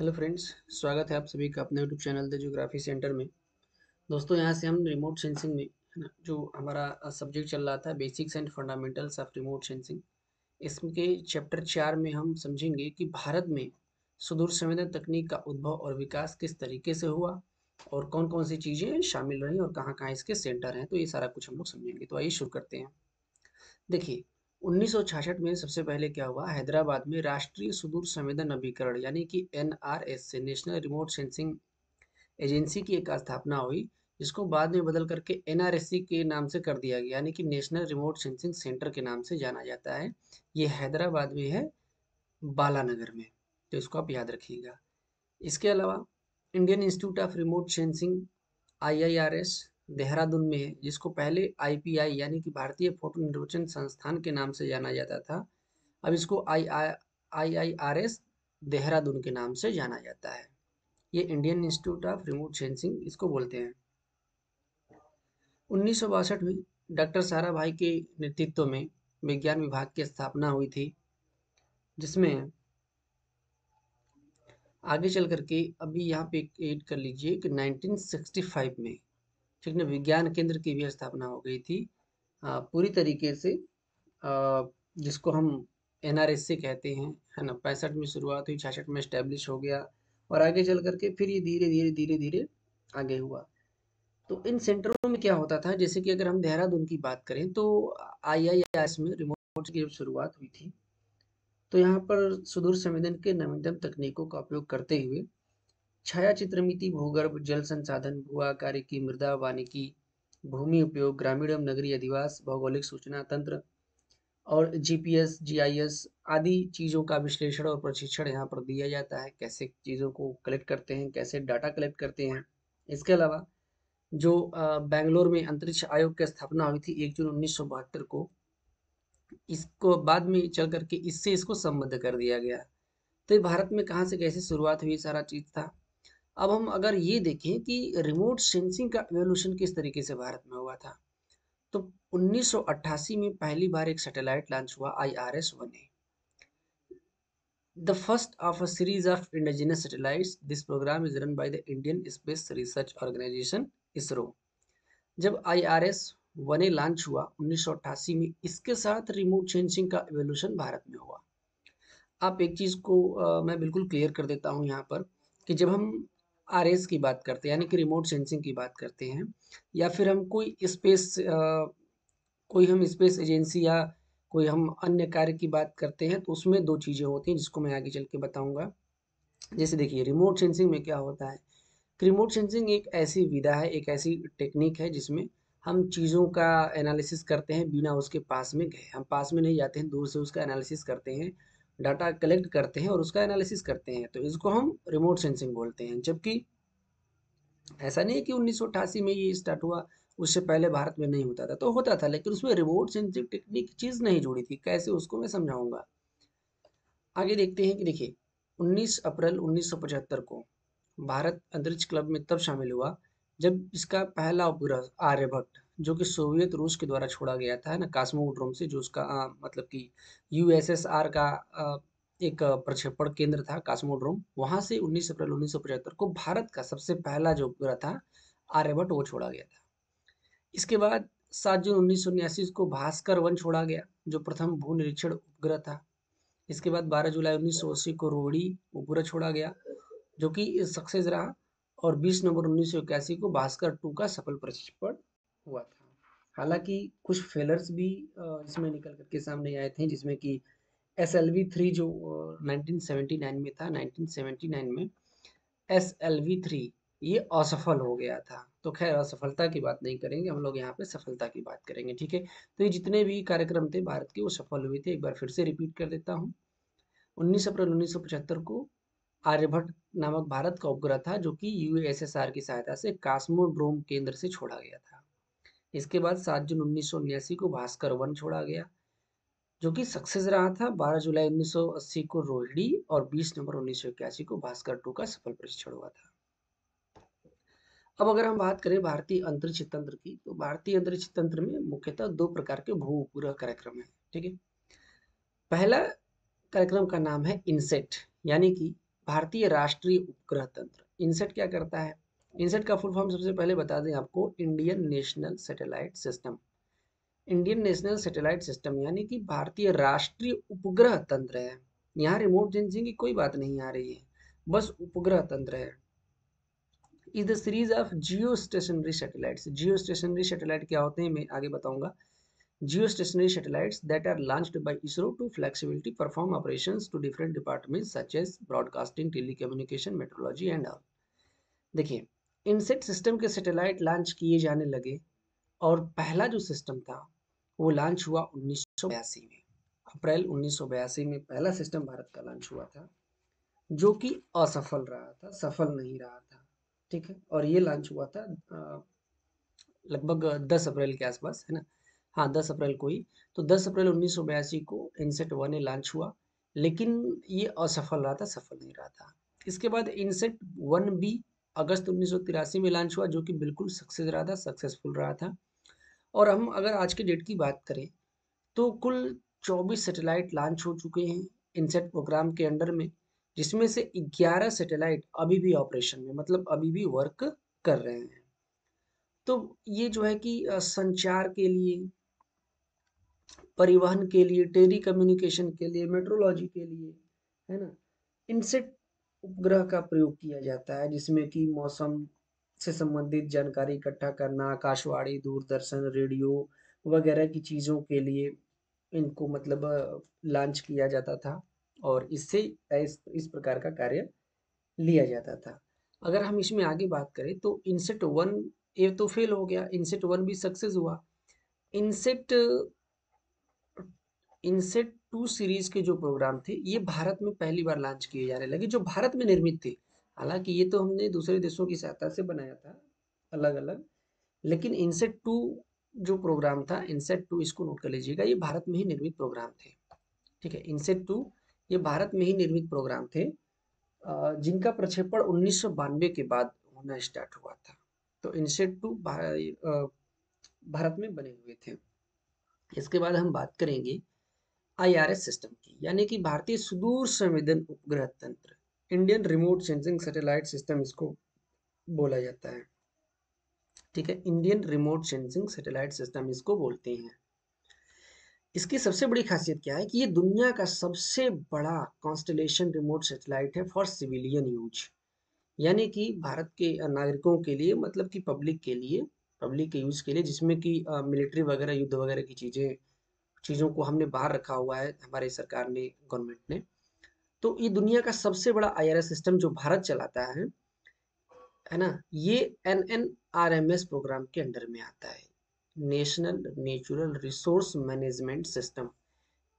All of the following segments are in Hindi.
हेलो फ्रेंड्स, स्वागत है आप सभी का अपने YouTube channel the geography centre में। दोस्तों, यहाँ से हम रिमोट सेंसिंग में है ना, जो हमारा सब्जेक्ट चल रहा था basics and fundamentals of remote sensing, इसके चैप्टर 4 में हम समझेंगे कि भारत में सुदूर संवेदन तकनीक का उद्भव और विकास किस तरीके से हुआ और कौन कौन सी चीज़ें शामिल रही और कहाँ कहाँ इसके सेंटर हैं। तो ये सारा कुछ हम लोग समझेंगे। तो आइए शुरू करते हैं। देखिए, 1966 में सबसे पहले क्या हुआ, हैदराबाद में राष्ट्रीय सुदूर संवेदन अभिकरण यानी कि एनआरएस से नेशनल रिमोट सेंसिंग एजेंसी की एक स्थापना हुई, जिसको बाद में बदल करके एनआरएससी के नाम से कर दिया गया, यानी कि नेशनल रिमोट सेंसिंग सेंटर के नाम से जाना जाता है। ये हैदराबाद में है, बालानगर में। तो इसको आप याद रखिएगा। इसके अलावा Indian institute of remote sensing IIRS Dehradun में है, जिसको पहले आईपीआई यानी कि भारतीय फोटो निर्वचन संस्थान के नाम से जाना जाता था। अब इसको आईआईआरएस देहरादून के नाम से जाना जाता है। ये Indian institute of remote sensing इसको बोलते हैं। 1962 में डॉक्टर साराभाई के नेतृत्व में विज्ञान विभाग की स्थापना हुई थी, जिसमें आगे चल करके अभी यहाँ पे ऐड कर लीजिए कि 1965 में ठीक ना विज्ञान केंद्र की भी स्थापना हो गई थी। पूरी तरीके से जिसको हम एनआरएससी कहते हैं, है ना। 65 में शुरुआत हुई, 66 में स्टैब्लिश हो गया और आगे चल करके फिर ये धीरे धीरे धीरे धीरे आगे हुआ। तो इन सेंटरों में क्या होता था, जैसे कि अगर हम देहरादून की बात करें तो आईआईआरएस में रिमोट की जब शुरुआत हुई थी, तो यहाँ पर सुदूर संवेदन के नवीनतम तकनीकों का उपयोग करते हुए छाया चित्रमिति, भूगर्भ जल संसाधन, भू आकारिकी, मृदा वानिकी, भूमि उपयोग, ग्रामीण एवं नगरीय अधिवास, भौगोलिक सूचना तंत्र और जीपीएस, जीआईएस आदि चीज़ों का विश्लेषण और प्रशिक्षण यहाँ पर दिया जाता है। कैसे चीज़ों को कलेक्ट करते हैं, कैसे डाटा कलेक्ट करते हैं। इसके अलावा जो बैंगलोर में अंतरिक्ष आयोग की स्थापना हुई थी 1 जून 1972 को, इसको बाद में चल करके इससे इसको संबद्ध कर दिया गया। तो ये भारत में कहाँ से कैसे शुरुआत हुई, सारा चीज़ था। अब हम अगर ये देखें कि रिमोट सेंसिंग का एवोल्यूशन किस तरीके से भारत में हुआ था, तो 1988 में पहली बार एक सैटेलाइट लॉन्च हुआ, IRS-1A, the first of a series of indigenous satellites. This program is run by the Indian Space Research Organization (ISRO). जब IRS-1A लॉन्च हुआ 1988 में, इसके साथ रिमोट सेंसिंग का एवोल्यूशन भारत में हुआ। आप एक चीज़ को मैं बिल्कुल क्लियर कर देता हूँ यहाँ पर कि जब हम आरएस की बात करते हैं, यानी कि रिमोट सेंसिंग की बात करते हैं, या फिर हम कोई हम स्पेस एजेंसी या कोई हम अन्य कार्य की बात करते हैं, तो उसमें दो चीज़ें होती हैं जिसको मैं आगे चल के बताऊंगा। जैसे देखिए, रिमोट सेंसिंग में क्या होता है। रिमोट सेंसिंग एक ऐसी विधा है, एक ऐसी टेक्निक है जिसमें हम चीज़ों का एनालिसिस करते हैं बिना उसके पास में गए। हम पास में नहीं जाते हैं, दूर से उसका एनालिसिस करते हैं, डाटा कलेक्ट करते हैं और उसका एनालिसिस करते हैं। तो इसको हम रिमोट सेंसिंग बोलते हैं। जबकि ऐसा नहीं है कि 1988 में ये स्टार्ट हुआ, उससे पहले भारत में नहीं होता था, तो होता था, लेकिन उसमें रिमोट सेंसिंग टेक्निक चीज़ नहीं जुड़ी थी। कैसे, उसको मैं समझाऊंगा। आगे देखते हैं कि देखिए, 19 अप्रैल 1975 को भारत अंतरिक्ष क्लब में तब शामिल हुआ जब इसका पहला उपग्रह आर्यभट्ट, जो कि सोवियत रूस के द्वारा छोड़ा गया था, है ना, कास्मोड्रोम से, जो उसका मतलब कि यूएसएसआर का एक प्रक्षेपण केंद्र था, कास्मोड्रोम, वहां से 19 अप्रैल 1975 को भारत का सबसे पहला जो उपग्रह था आर्यभट्ट, वो छोड़ा गया था। इसके बाद 7 जून 1979 को भास्कर 1 छोड़ा गया, जो प्रथम भू निरीक्षण उपग्रह था। इसके बाद 12 जुलाई 1980 को रोहिणी उपग्रह छोड़ा गया, जो कि सक्सेस रहा। और 20 नवंबर 1981 को भास्कर 2 का सफल प्रक्षेपण हुआ था। हालांकि कुछ फेलर्स भी इसमें निकल करके सामने आए थे, जिसमें कि SLV-3 जो 1979 में था, 1979 में SLV-3 ये असफल हो गया था। तो खैर, असफलता की बात नहीं करेंगे हम लोग, यहाँ पे सफलता की बात करेंगे, ठीक है। तो ये जितने भी कार्यक्रम थे भारत के, वो सफल हुए थे। एक बार फिर से रिपीट कर देता हूँ। 19 अप्रैल 1975 को आर्यभट्ट नामक भारत का उपग्रह था, जो कि यूएसएसआर की सहायता से कास्मोड्रोम केंद्र से छोड़ा गया था। इसके बाद 7 जून 1979 को भास्कर 1 छोड़ा गया, जो कि सक्सेस रहा था। 12 जुलाई 1980 को रोहिणी और 20 नवंबर 1981 को भास्कर 2 का सफल परीक्षण हुआ था। अब अगर हम बात करें भारतीय अंतरिक्ष तंत्र की, तो भारतीय अंतरिक्ष तंत्र में मुख्यतः दो प्रकार के भू उपग्रह कार्यक्रम है, ठीक है। पहला कार्यक्रम का नाम है इनसेट, यानी कि भारतीय राष्ट्रीय उपग्रह तंत्र। इनसेट क्या करता है? इनसेट का फुल फॉर्म सबसे पहले बता दें आपको, Indian national satellite system. Indian national satellite system यानी कि भारतीय राष्ट्रीय उपग्रह तंत्र है। यहाँ रिमोट सेंसिंग की कोई बात नहीं आ रही है, बस उपग्रह तंत्र है। Is the series of Jio stationery satellites. Jio stationery satellite क्या होते हैं मैं आगे बताऊंगा। Geostationary satellites that are launched by ISRO to flexibility perform operations to different departments such as broadcasting, telecommunication, meteorology and all। देखिए, इनसेट सिस्टम के सैटेलाइट लॉन्च किए जाने लगे और पहला जो सिस्टम था वो लॉन्च हुआ 1982 में। अप्रैल 1982 में पहला सिस्टम भारत का लॉन्च हुआ था, जो कि असफल रहा था, सफल नहीं रहा था। ठीक है, और ये लॉन्च हुआ था लगभग 10 अप्रैल के आसपास, है ना। हाँ, 10 अप्रैल को ही। तो 10 अप्रैल 1982 को इनसेट 1 लॉन्च हुआ, लेकिन ये असफल रहा था, सफल नहीं रहा था। इसके बाद इनसेट 1B अगस्त 1983 में लॉन्च हुआ, जो कि बिल्कुल सक्सेस रहा था, सक्सेसफुल रहा था। और हम अगर आज के डेट की बात करें तो कुल 24 सैटेलाइट लॉन्च हो चुके हैं इनसेट प्रोग्राम के अंडर में, जिसमें से 11 सैटेलाइट अभी भी ऑपरेशन में, मतलब अभी भी वर्क कर रहे हैं। तो ये जो है कि संचार के लिए, परिवहन के लिए, टेली कम्युनिकेशन के लिए, मेट्रोलॉजी के लिए, है ना, इनसे उपग्रह का प्रयोग किया जाता है, जिसमें कि मौसम से संबंधित जानकारी इकट्ठा करना, आकाशवाणी, दूरदर्शन, रेडियो वगैरह की चीज़ों के लिए इनको मतलब लॉन्च किया जाता था, और इससे इस प्रकार का कार्य लिया जाता था। अगर हम इसमें आगे बात करें तो इनसेट 1 ये तो फेल हो गया, इनसेट 1 भी सक्सेस हुआ। इनसेट इनसेट 2 सीरीज के जो प्रोग्राम थे ये भारत में पहली बार लॉन्च किए जाने लगे, जो भारत में निर्मित थे। हालांकि ये तो हमने दूसरे देशों की सहायता से बनाया था अलग अलग, लेकिन इनसेट 2 जो प्रोग्राम था, इनसेट 2 इसको नोट कर लीजिएगा, ये भारत में ही निर्मित प्रोग्राम थे। ठीक है, इनसेट 2 ये भारत में ही निर्मित प्रोग्राम थे, जिनका प्रक्षेपण 1992 के बाद होना स्टार्ट हुआ था। तो इनसेट 2 भारत में बने हुए थे। इसके बाद हम बात करेंगे आईआरएस सिस्टम की, यानी कि भारतीय सुदूर संवेदन उपग्रह तंत्र, Indian remote sensing satellite system इसको बोला जाता है। ठीक है, Indian remote sensing satellite system इसको बोलते हैं। इसकी सबसे बड़ी खासियत क्या है कि ये दुनिया का सबसे बड़ा कॉन्स्टलेशन रिमोट सैटेलाइट है फॉर सिविलियन यूज, यानी कि भारत के नागरिकों के लिए, मतलब कि पब्लिक के लिए, पब्लिक के यूज के लिए, जिसमें कि मिलिट्री वगैरह, युद्ध वगैरह की चीज़ों को हमने बाहर रखा हुआ है, हमारे सरकार ने, गवर्नमेंट ने। तो ये दुनिया का सबसे बड़ा आईआरएस सिस्टम जो भारत चलाता है ना, ये एनएनआरएमएस प्रोग्राम के अंडर में आता है, national natural resource management system.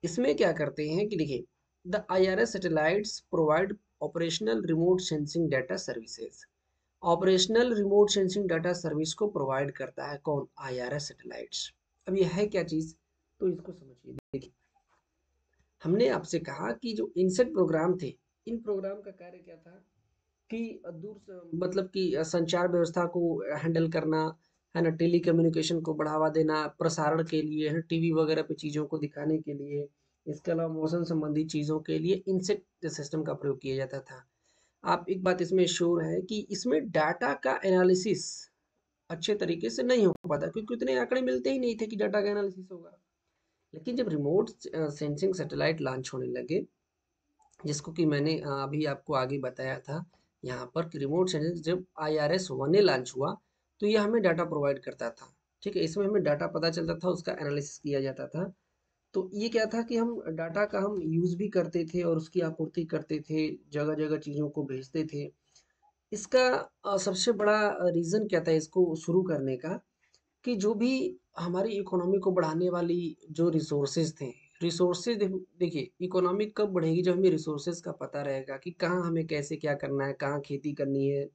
इसमें क्या करते हैं कि देखिए, the IRS satellites provide operational remote sensing data services. Operational remote sensing data service को प्रोवाइड करता है कौन? IRS satellites. अब ये है क्या चीज़, तो इसको समझिए। देखिए, हमने आपसे कहा कि जो इनसेट प्रोग्राम थे, इन प्रोग्राम का कार्य क्या था कि मतलब कि संचार व्यवस्था को हैंडल करना, है ना, टेली कम्युनिकेशन को बढ़ावा देना, प्रसारण के लिए, है टीवी वगैरह पे चीज़ों को दिखाने के लिए, इसके अलावा मौसम संबंधी चीज़ों के लिए इनसेट सिस्टम का प्रयोग किया जाता था। आप एक बात इसमें श्योर है कि इसमें डाटा का एनालिसिस अच्छे तरीके से नहीं हो पाता, क्योंकि उतने आंकड़े मिलते ही नहीं थे कि डाटा का एनालिसिस होगा। लेकिन जब रिमोट सेंसिंग सैटेलाइट लॉन्च होने लगे, जिसको कि मैंने अभी आपको आगे बताया था यहाँ पर, कि रिमोट सेंसिंग जब आईआरएस 1 लॉन्च हुआ तो ये हमें डाटा प्रोवाइड करता था। ठीक है, इसमें हमें डाटा पता चलता था, उसका एनालिसिस किया जाता था। तो ये क्या था कि हम डाटा का हम यूज़ भी करते थे और उसकी आपूर्ति करते थे, जगह जगह चीज़ों को भेजते थे। इसका सबसे बड़ा रीज़न क्या था इसको शुरू करने का, कि जो भी हमारी इकोनॉमी को बढ़ाने वाली जो रिसोर्सेज थे, रिसोर्सेज देखिए, इकोनॉमी कब बढ़ेगी? जब हमें रिसोर्सेज का पता रहेगा कि कहाँ हमें कैसे क्या करना है, कहाँ खेती करनी है,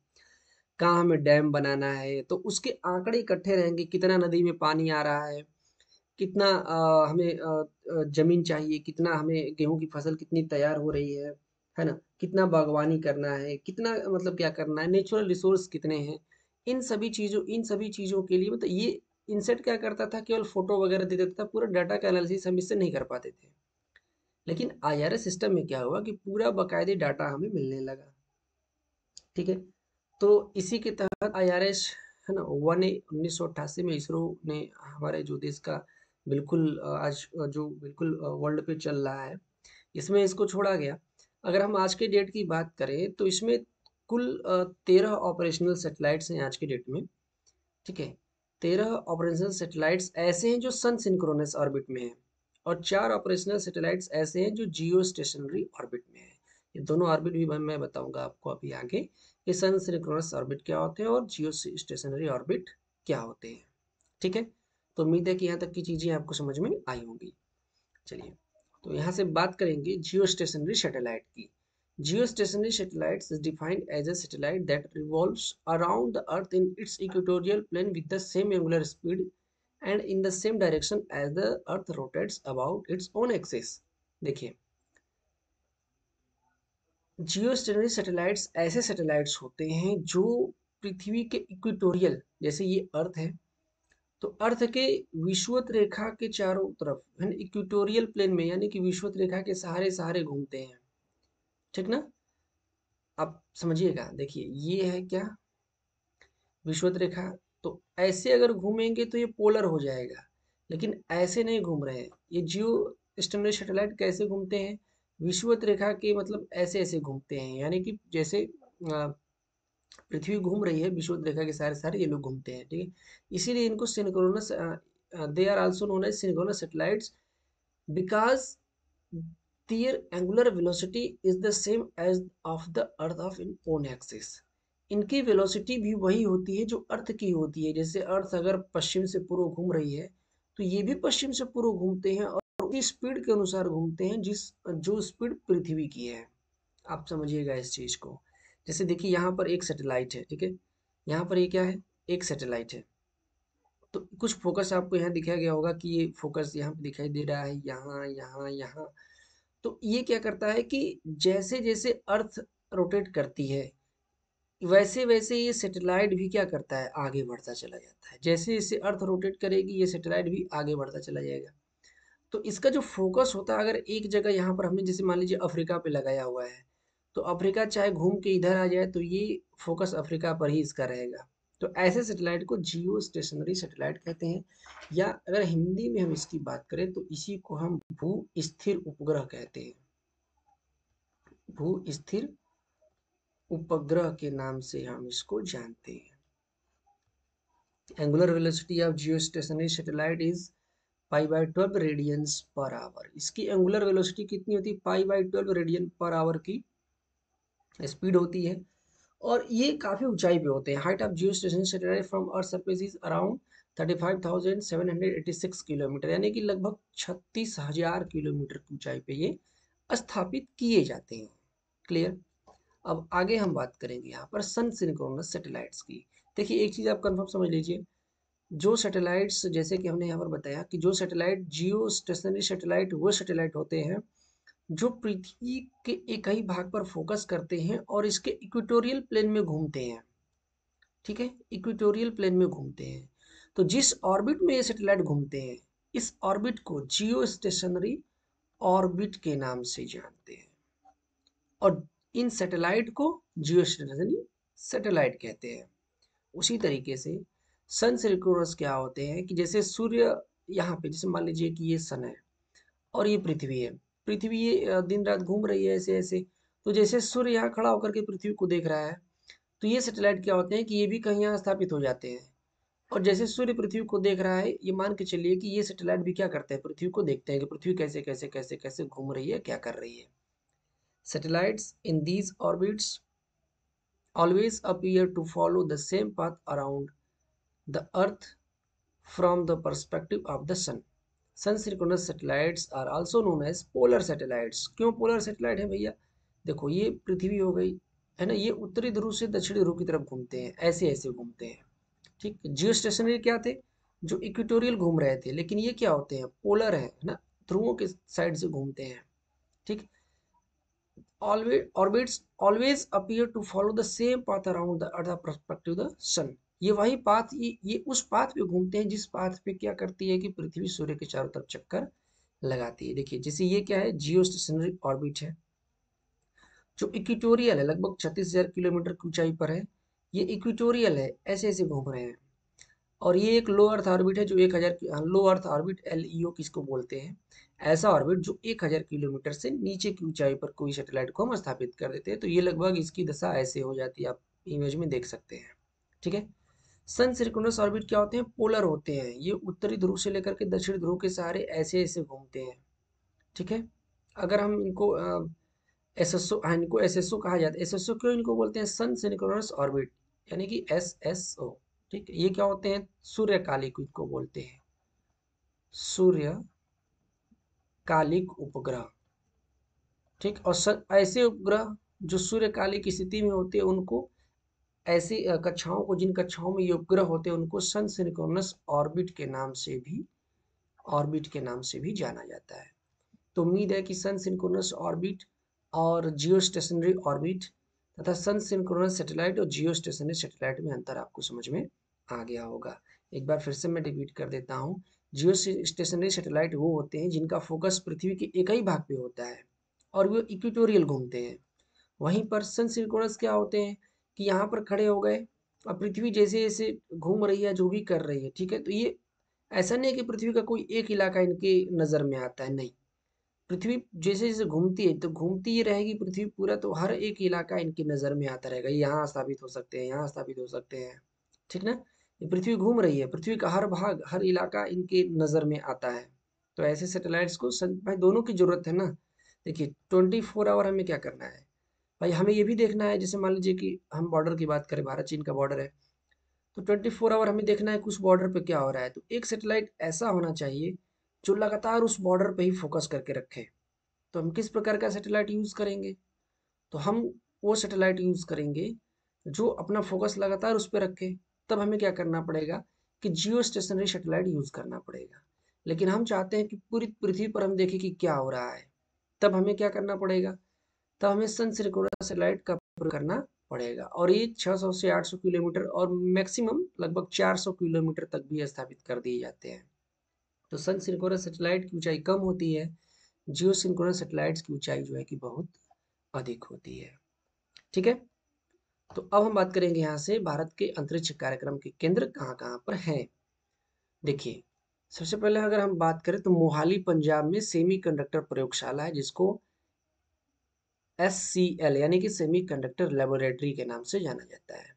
कहाँ हमें डैम बनाना है, तो उसके आंकड़े इकट्ठे रहेंगे, कितना नदी में पानी आ रहा है, कितना हमें जमीन चाहिए, कितना हमें गेहूं की फसल कितनी तैयार हो रही है ना, कितना बागवानी करना है, कितना मतलब क्या करना है, नेचुरल रिसोर्स कितने हैं, इन सभी चीज़ों के लिए, मतलब ये इनसेट क्या करता था, केवल फोटो वगैरह दे देता था, पूरा डाटा का एनालिसिस हम इससे नहीं कर पाते थे। लेकिन IRS सिस्टम में क्या हुआ कि पूरा बाकायदे डाटा हमें मिलने लगा। ठीक है, तो इसी के तहत IRS है ना 1 1988 में इसरो ने हमारे जो देश का बिल्कुल आज जो बिल्कुल वर्ल्ड पे चल रहा है, इसमें इसको छोड़ा गया। अगर हम आज के डेट की बात करें तो इसमें कुल 13 ऑपरेशनल सैटेलाइट्स हैं आज के डेट में। ठीक है, 13 ऑपरेशनल सैटेलाइट्स ऐसे हैं जो सन सिंक्रोनस ऑर्बिट में हैं, और 4 ऑपरेशनल सैटेलाइट्स ऐसे हैं जो जियो स्टेशनरी ऑर्बिट में हैं। ये दोनों ऑर्बिट भी मैं बताऊंगा आपको अभी आगे कि सन सिंक्रोनस ऑर्बिट क्या होते हैं और जियो स्टेशनरी ऑर्बिट क्या होते हैं। ठीक है, तो उम्मीद है कि यहाँ तक की चीज़ें आपको समझ में आई होंगी। चलिए, तो यहाँ से बात करेंगे जियो स्टेशनरी सैटेलाइट की। Geostationary satellites is defined as a satellite that revolves around the Earth in its equatorial plane with the same angular speed and in the same direction as the Earth rotates about its own axis। देखिए, जियोस्टेशनरी सैटेलाइट्स ऐसे सैटेलाइट्स होते हैं जो पृथ्वी के इक्वेटोरियल, जैसे ये अर्थ है, तो अर्थ के विषुवत रेखा के चारों तरफ है ना, इक्वेटोरियल प्लेन में, यानी कि विषुवत रेखा के सहारे सहारे घूमते हैं। ठीक ना, आप समझिएगा। देखिए, ये है क्या, विषुवत रेखा। तो ऐसे अगर घूमेंगे तो ये पोलर हो जाएगा, लेकिन ऐसे नहीं घूम रहे हैं। ये जियो स्टेशनरी सैटेलाइट कैसे घूमते हैं, विषुवत रेखा के मतलब ऐसे ऐसे घूमते हैं, यानी कि जैसे पृथ्वी घूम रही है विषुवत रेखा के सारे सारे ये लोग घूमते हैं। ठीक है, इसीलिए इनको synchronous, they are also known as synchronous satellites because their angular velocity is the same as of the earth of in own axis। इनकी वेलोसिटी भी वही होती है जो अर्थ की होती है। जैसे अर्थ अगर पश्चिम से पूर्व घूम रही है, तो ये भी पश्चिम से पूर्व घूमते हैं और उसी स्पीड के अनुसार घूमते हैं जिस जो स्पीड पृथ्वी की है। आप समझिएगा इस चीज को। जैसे देखिए, यहाँ पर एक सैटेलाइट है। ठीक है, यहाँ पर ये क्या है, एक सैटेलाइट है। तो कुछ फोकस आपको यहाँ दिखाया गया होगा कि ये फोकस यहाँ पे दिखाई दे रहा है, यहाँ यहाँ यहाँ। तो ये क्या करता है कि जैसे जैसे अर्थ रोटेट करती है, वैसे वैसे ये सैटेलाइट भी क्या करता है, आगे बढ़ता चला जाता है। जैसे जैसे अर्थ रोटेट करेगी ये सैटेलाइट भी आगे बढ़ता चला जाएगा। तो इसका जो फोकस होता है, अगर एक जगह यहाँ पर हमने जैसे मान लीजिए अफ्रीका पे लगाया हुआ है, तो अफ्रीका चाहे घूम के इधर आ जाए तो ये फोकस अफ्रीका पर ही इसका रहेगा। तो ऐसे सैटेलाइट को जियो स्टेशनरी सैटेलाइट कहते हैं, या अगर हिंदी में हम इसकी बात करें तो इसी को हम भू स्थिर उपग्रह कहते हैं। भू स्थिर उपग्रह के नाम से हम इसको जानते हैं। Angular velocity of geostationary satellite is π/12 radians per hour. इसकी एंगुलर वेलोसिटी कितनी होती है, π/12 रेडियन पर आवर की स्पीड होती है, और ये काफी ऊंचाई पे होते हैं। Height of geostationary satellite from earth surface is around 35,786 kilometre, यानी कि लगभग 36,000 किलोमीटर की ऊंचाई पे ये स्थापित किए जाते हैं। क्लियर। अब आगे हम बात करेंगे यहाँ पर सन सिंक्रोनस सैटेलाइट्स की। देखिए, एक चीज़ आप कंफर्म समझ लीजिए, जो सैटेलाइट्स, जैसे कि हमने यहाँ पर बताया कि जो सैटेलाइट जियो स्टेशनरी सैटेलाइट वो सैटेलाइट होते हैं जो पृथ्वी के एक ही भाग पर फोकस करते हैं और इसके इक्वेटोरियल प्लेन में घूमते हैं। ठीक है, इक्वेटोरियल प्लेन में घूमते हैं। तो जिस ऑर्बिट में ये सैटेलाइट घूमते हैं, इस ऑर्बिट को जियो स्टेशनरी ऑर्बिट के नाम से जानते हैं, और इन सैटेलाइट को जियोस्टेशनरी सैटेलाइट कहते हैं। उसी तरीके से सन सिंक्रोनस क्या होते हैं कि जैसे सूर्य यहाँ पे, जैसे मान लीजिए कि ये सन है और ये पृथ्वी है। पृथ्वी ये दिन रात घूम रही है ऐसे ऐसे। तो जैसे सूर्य यहाँ खड़ा होकर के पृथ्वी को देख रहा है, तो ये सैटेलाइट क्या होते हैं कि ये भी कहीं यहाँ स्थापित हो जाते हैं। और जैसे सूर्य पृथ्वी को देख रहा है, ये मान के चलिए कि ये सैटेलाइट भी क्या करते हैं, पृथ्वी को देखते हैं कि पृथ्वी कैसे कैसे कैसे कैसे घूम रही है, क्या कर रही है। Satellites in these orbits always appear to follow the same path around the Earth from the perspective of the Sun। Sun synchronous satellites are also known as polar satellites। क्यों polar satellite है भैया, देखो ये पृथ्वी हो गई है ना, ये उत्तरी ध्रुव से दक्षिणी ध्रुव की तरफ घूमते हैं, ऐसे ऐसे घूमते हैं। ठीक, जियो स्टेशनरी क्या थे, जो इक्वेटोरियल घूम रहे थे, लेकिन ये क्या होते हैं, पोलर है ना, ध्रुवों के साइड से घूमते हैं। ठीक, orbits always appear to follow the same path around the earth perspective the sun। ये वही पाथ, ये उस पाथ पे घूमते हैं जिस पाथ पे क्या करती है कि पृथ्वी सूर्य के चारों तरफ चक्कर लगाती है। देखिए जैसे ये क्या है, जियो स्टेशनरी ऑर्बिट है जो इक्वेटोरियल है, लगभग 36,000 किलोमीटर की ऊंचाई पर है। ये इक्वेटोरियल है, ऐसे ऐसे घूम रहे हैं। और ये एक लो अर्थ ऑर्बिट है जो 1000, लो अर्थ ऑर्बिट LEO किसको बोलते हैं, ऐसा ऑर्बिट जो 1000 किलोमीटर से नीचे की ऊंचाई पर कोई सैटेलाइट को हम स्थापित कर देते हैं। तो ये लगभग इसकी दशा ऐसे हो जाती है, आप इमेज में देख सकते हैं। ठीक है। सन सिंक्रोनस ऑर्बिट क्या होते हैं, पोलर होते हैं। ये उत्तरी ध्रुव से लेकर के दक्षिण ध्रुव के सहारे ऐसे ऐसे घूमते हैं। ठीक है। अगर हम इनको SSO, हाँ इनको SSO कहा जाता है। SSO क्यों इनको बोलते हैं, सन सिंक्रोनस ऑर्बिट, यानी कि SSO। ठीक है। ये क्या होते हैं, सूर्यकालिक इनको बोलते हैं, सूर्यकालिक उपग्रह। ठीक। और ऐसे उपग्रह जो सूर्यकालिक की स्थिति में होते हैं उनको, ऐसी कक्षाओं को, जिन कक्षाओं में ये उपग्रह होते हैं उनको सन सिंक्रोनस ऑर्बिट के नाम से भी जाना जाता है। तो उम्मीद है कि सन सिंक्रोनस ऑर्बिट और जियो स्टेशनरी ऑर्बिट तथा सन सिंक्रोनस सैटेलाइट और जियो स्टेशनरी सैटेलाइट में अंतर आपको समझ में आ गया होगा। एक बार फिर से मैं रिपीट कर देता हूँ। जियो स्टेशनरी सैटेलाइट वो होते हैं जिनका फोकस पृथ्वी के एक ही भाग पे होता है और वो इक्वेटोरियल घूमते हैं। वहीं पर सन सिंक्रोनस क्या होते हैं कि यहाँ पर खड़े हो गए और पृथ्वी जैसे जैसे घूम रही है, जो भी कर रही है, ठीक है, तो ये ऐसा नहीं है कि पृथ्वी का कोई एक इलाका इनके नज़र में आता है, नहीं। पृथ्वी जैसे जैसे घूमती है तो घूमती ही रहेगी पृथ्वी पूरा, तो हर एक इलाका इनकी नज़र में आता रहेगा। ये यहाँ स्थापित हो सकते हैं, यहाँ स्थापित हो सकते हैं। ठीक ना। ये पृथ्वी घूम रही है, पृथ्वी का हर भाग, हर इलाका इनके नज़र में आता है। तो ऐसे सैटेलाइट्स को भाई दोनों की ज़रूरत है ना। देखिए 24 आवर हमें क्या करना है भाई, हमें ये भी देखना है, जैसे मान लीजिए कि हम बॉर्डर की बात करें, भारत चीन का बॉर्डर है, तो 24 आवर हमें देखना है कि उस बॉर्डर पे क्या हो रहा है। तो एक सैटेलाइट ऐसा होना चाहिए जो लगातार उस बॉर्डर पे ही फोकस करके रखे। तो हम किस प्रकार का सैटेलाइट यूज़ करेंगे, तो हम वो सैटेलाइट यूज़ करेंगे जो अपना फोकस लगातार उस पर रखे। तब हमें क्या करना पड़ेगा कि जियो स्टेशनरी सैटेलाइट यूज़ करना पड़ेगा। लेकिन हम चाहते हैं कि पूरी पृथ्वी पर हम देखें कि क्या हो रहा है, तब हमें क्या करना पड़ेगा, तब हमें सन सिंक्रोनस सैटेलाइट का प्रयोग करना पड़ेगा। और ये 600 से 800 किलोमीटर और मैक्सिमम लगभग 400 किलोमीटर तक भी स्थापित कर दिए जाते हैं। तो सन सिंक्रोनस सैटेलाइट की ऊंचाई कम होती है, जियो सिंक्रोनस सैटेलाइट्स की ऊंचाई जो है कि बहुत अधिक होती है। ठीक है। तो अब हम बात करेंगे यहाँ से भारत के अंतरिक्ष कार्यक्रम के केंद्र कहाँ कहाँ पर हैं। देखिए सबसे पहले अगर हम बात करें तो मोहाली पंजाब में सेमीकंडक्टर प्रयोगशाला है, जिसको SCL यानी कि सेमीकंडक्टर लेबोरेटरी के नाम से जाना जाता है।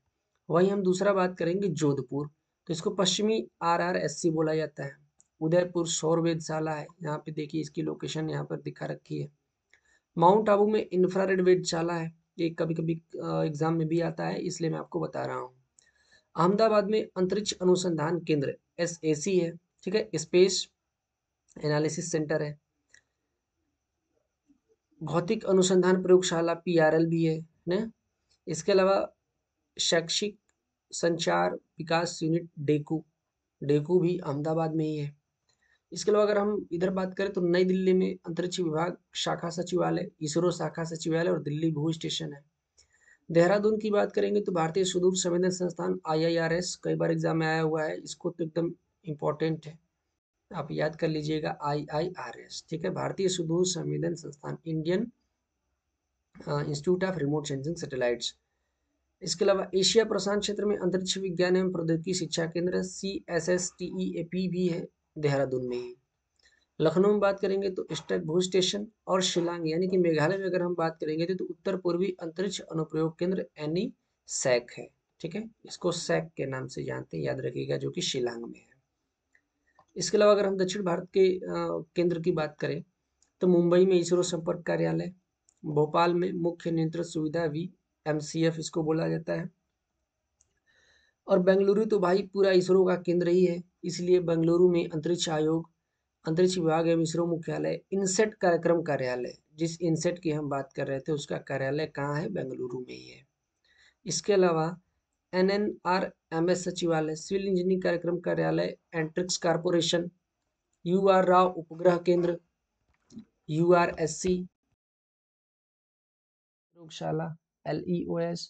वहीं हम दूसरा बात करेंगे जोधपुर, तो इसको पश्चिमी RRSC बोला जाता है। उदयपुर सौर वेधशाला है, यहाँ पे देखिए इसकी लोकेशन यहाँ पर दिखा रखी है। माउंट आबू में इंफ्रारेड वेधशाला है, ये कभी कभी एग्जाम में भी आता है, इसलिए मैं आपको बता रहा हूँ। अहमदाबाद में अंतरिक्ष अनुसंधान केंद्र SAC है। ठीक है, स्पेस एनालिसिस सेंटर है। भौतिक अनुसंधान प्रयोगशाला PRL भी है ना। इसके अलावा शैक्षिक संचार विकास यूनिट डेकू भी अहमदाबाद में ही है। इसके अलावा अगर हम इधर बात करें तो नई दिल्ली में अंतरिक्ष विभाग शाखा सचिवालय, इसरो शाखा सचिवालय और दिल्ली भू स्टेशन है। देहरादून की बात करेंगे तो भारतीय सुदूर संवेदन संस्थान IIRS, कई बार एग्जाम में आया हुआ है, इसको तो एकदम इम्पोर्टेंट है, आप याद कर लीजिएगा IIRS। ठीक है, भारतीय सुदूर संवेदन संस्थान, Indian institute of remote sensing satellites. इसके अलावा एशिया प्रशांत क्षेत्र में अंतरिक्ष विज्ञान एवं प्रौद्योगिकी शिक्षा केंद्र CSSTEAP भी है, देहरादून में ही। लखनऊ में बात करेंगे तो स्टेट भू स्टेशन, और शिलांग यानी कि मेघालय में अगर हम बात करेंगे तो उत्तर पूर्वी अंतरिक्ष अनुप्रयोग केंद्र SEC है। ठीक है, इसको SEC के नाम से जानते हैं, याद रखिएगा, जो कि शिलांग में है। इसके अलावा अगर हम दक्षिण भारत के केंद्र की बात करें तो मुंबई में इसरो संपर्क कार्यालय, भोपाल में मुख्य नियंत्रण सुविधा MCF इसको बोला जाता है, और बेंगलुरु तो भाई पूरा इसरो का केंद्र ही है, इसलिए बेंगलुरु में अंतरिक्ष आयोग, अंतरिक्ष विभाग एवं इसरो मुख्यालय, इनसेट कार्यक्रम कार्यालय, जिस इनसेट की हम बात कर रहे थे उसका कार्यालय कहाँ है, बेंगलुरु में ही है। इसके अलावा NNRMS सचिवालय, सिविल इंजीनियरिंग कार्यक्रम कार्यालय, एंट्रिक्स कारपोरेशन, UR राव उपग्रह केंद्र, URSC प्रयोगशाला, LEOS,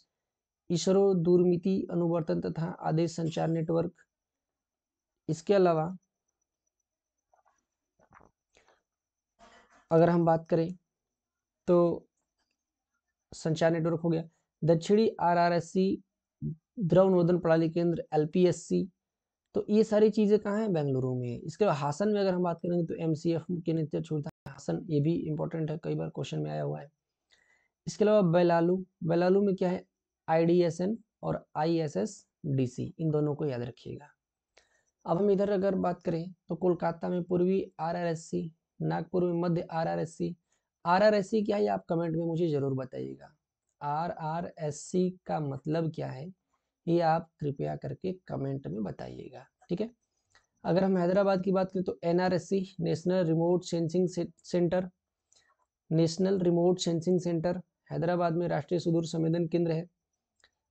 इसरो दूरमिति अनुवर्तन तथा आदेश संचार नेटवर्क। इसके अलावा अगर हम बात करें तो संचार नेटवर्क हो गया, दक्षिणी आरआरएससी ध्रुव नोदन प्रणाली केंद्र एलपीएससी, तो ये सारी चीज़ें कहाँ हैं, बेंगलुरु में है। इसके बाद हासन में अगर हम बात करेंगे तो एमसीएफ के नेतृत्व होता है हासन, ये भी इंपॉर्टेंट है, कई बार क्वेश्चन में आया हुआ है। इसके अलावा बेलालू, बेलालू में क्या है, आईडीएसएन और आईएसएसडीसी, इन दोनों को याद रखिएगा। अब हम इधर अगर बात करें तो कोलकाता में पूर्वी आरआरएससी, नागपुर में मध्य आरआरएससी। आरआरएससी क्या है आप कमेंट में मुझे जरूर बताइएगा, आरआरएससी का मतलब क्या है ये आप कृपया करके कमेंट में बताइएगा, ठीक है। अगर हम हैदराबाद की बात करें तो NRSC, national remote sensing centre, national remote sensing centre Hyderabad में राष्ट्रीय सुदूर संवेदन केंद्र है।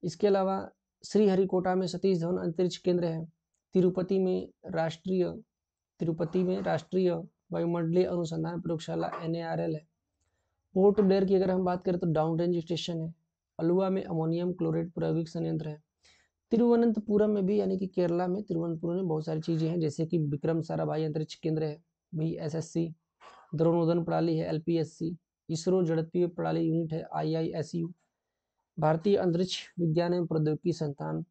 इसके अलावा श्रीहरिकोटा में सतीश धवन अंतरिक्ष केंद्र है। तिरुपति में राष्ट्रीय वायुमंडलीय अनुसंधान प्रयोगशाला NARL है। पोर्ट ब्लेयर की अगर हम बात करें तो डाउन रेंज स्टेशन है। अलुवा में अमोनियम क्लोराइड प्रायोगिक संयंत्र है। तिरुवनंतपुरम में भी, यानी कि केरला में तिरुवनंतपुरम में बहुत सारी चीज़ें हैं, जैसे कि विक्रम साराभाई अंतरिक्ष केंद्र है, VSSC, ध्रुव नोदन प्रणाली है LPSC, इसरो जड़त्वीय प्रणाली यूनिट है IISU, भारतीय अंतरिक्ष विज्ञान एवं प्रौद्योगिकी संस्थान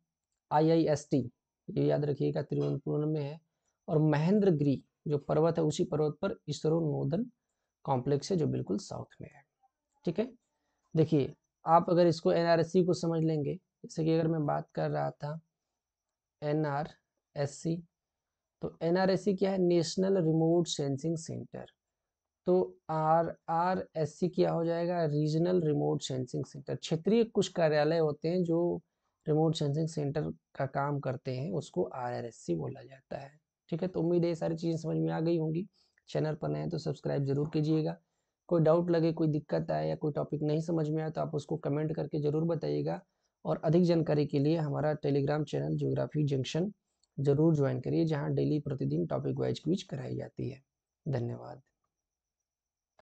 IIST, ये याद रखिएगा तिरुवनंतपुरम में है। और महेंद्रगिरी जो पर्वत है, उसी पर्वत पर इसरो नोदन कॉम्प्लेक्स है जो बिल्कुल साउथ में है, ठीक है। देखिए आप अगर इसको NRSC को समझ लेंगे, जैसे कि अगर मैं बात कर रहा था NRSC, तो NRSC क्या है, नेशनल रिमोट सेंसिंग सेंटर, तो RRSC क्या हो जाएगा, रीजनल रिमोट सेंसिंग सेंटर। क्षेत्रीय कुछ कार्यालय होते हैं जो रिमोट सेंसिंग सेंटर का काम करते हैं, उसको RRSC बोला जाता है, ठीक है। तो उम्मीद है ये सारी चीज़ें समझ में आ गई होंगी। चैनल पर नए हैं तो सब्सक्राइब जरूर कीजिएगा। कोई डाउट लगे, कोई दिक्कत आए या कोई टॉपिक नहीं समझ में आए तो आप उसको कमेंट करके ज़रूर बताइएगा। और अधिक जानकारी के लिए हमारा टेलीग्राम चैनल ज्योग्राफी जंक्शन जरूर ज्वाइन करिए, जहाँ डेली प्रतिदिन टॉपिक वाइज क्विज कराई जाती है। धन्यवाद।